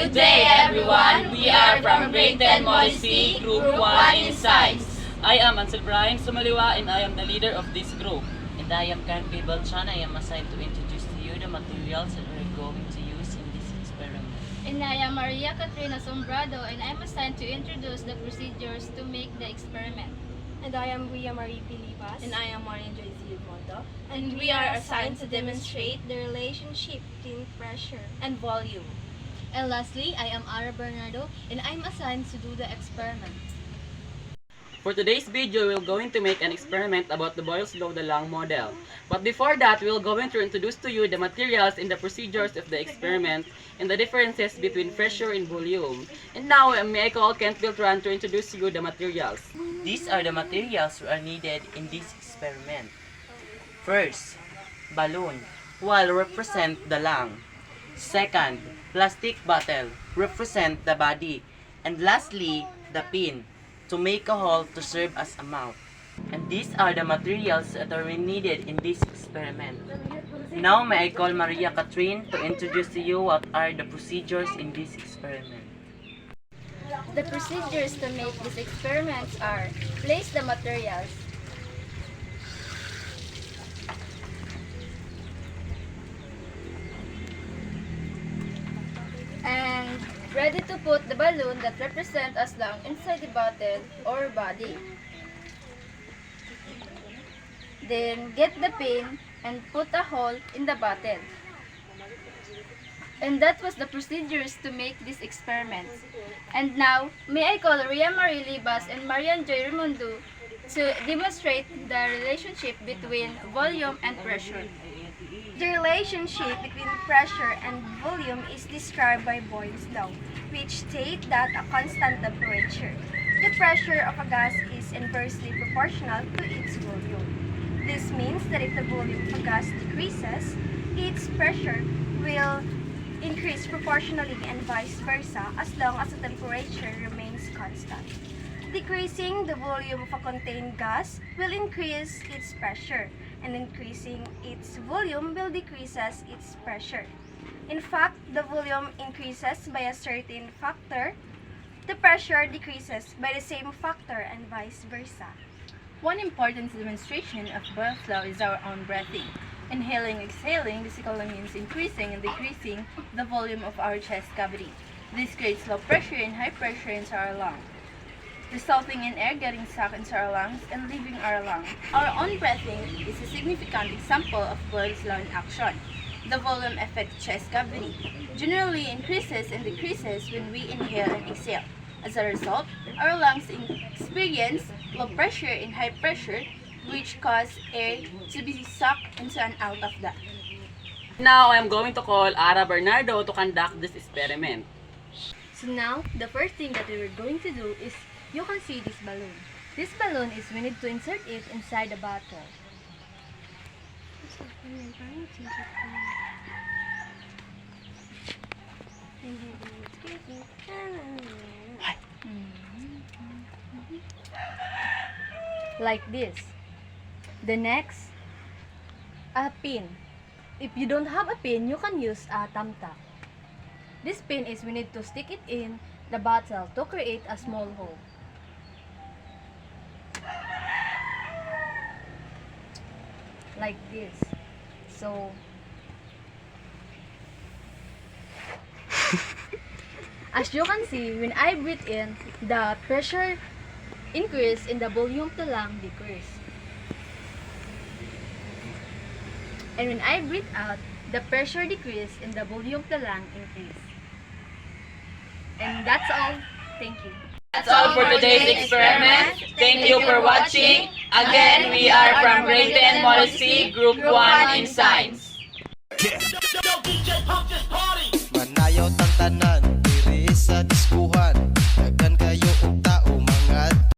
Good day, everyone. We are from Grade 10 Modesty, Group 1 in Science. I am Ansel Brian Sumaliwa and I am the leader of this group. And I am Karen Pibalchan. I am assigned to introduce to you the materials that we're going to use in this experiment. And I am Maria Katrina Sombrado and I'm assigned to introduce the procedures to make the experiment. And I am Ria Marie Pilibas. And I am Marian Joyce Edmondo. And we are assigned to demonstrate the relationship between pressure And volume. And lastly, I am Ara Bernardo and I'm assigned to do the experiment. For today's video, we're going to make an experiment about the Boyle's Law, the Lang model. But before that, we're going to introduce to you the materials and the procedures of the experiment and the differences between pressure and volume. And now, may I call Kent Beltran to introduce to you the materials. These are the materials that are needed in this experiment. First, balloon, will represent the lung. Second, plastic bottle, represent the body. And lastly, the pin, to make a hole to serve as a mouth. And these are the materials that are needed in this experiment. Now may I call Maria Catherine to introduce to you what are the procedures in this experiment. The procedures to make these experiments are: place the materials, and ready to put the balloon that represents as lung inside the bottle or body. Then get the pin and put a hole in the bottle. And that was the procedures to make these experiments. And now, may I call Ria Marie Libas and Marian Joy Ramundo to demonstrate the relationship between volume and pressure. The relationship between pressure and volume is described by Boyle's law, which states that a constant temperature, the pressure of a gas is inversely proportional to its volume. This means that if the volume of a gas decreases, its pressure will increase proportionally and vice versa as long as the temperature remains constant. Decreasing the volume of a contained gas will increase its pressure, and increasing its volume will decrease its pressure. In fact, the volume increases by a certain factor, the pressure decreases by the same factor, and vice versa. One important demonstration of Boyle's law is our own breathing. Inhaling, exhaling basically means increasing and decreasing the volume of our chest cavity. This creates low pressure and high pressure into our lungs, resulting in air getting sucked into our lungs and leaving our lungs. Our own breathing is a significant example of Boyle's law in action. The volume affects chest cavity, generally increases and decreases when we inhale and exhale. As a result, our lungs experience low pressure and high pressure, which cause air to be sucked into and out of that. Now, I am going to call Ara Bernardo to conduct this experiment. So now, the first thing that we are going to do is, you can see this balloon. This balloon is we need to insert it inside the bottle. Like this. The next, a pin. If you don't have a pin, you can use a thumbtack. This pin is we need to stick it in the bottle to create a small hole. Like this. So, as you can see, when I breathe in, the pressure increase and the volume of the lung decrease. And when I breathe out, the pressure decrease and the volume of the lung increase. And that's all. Thank you. That's all for today's experiment. Thank you for watching. Again, we are from Grade 10 Modesty, Group 1 in Science.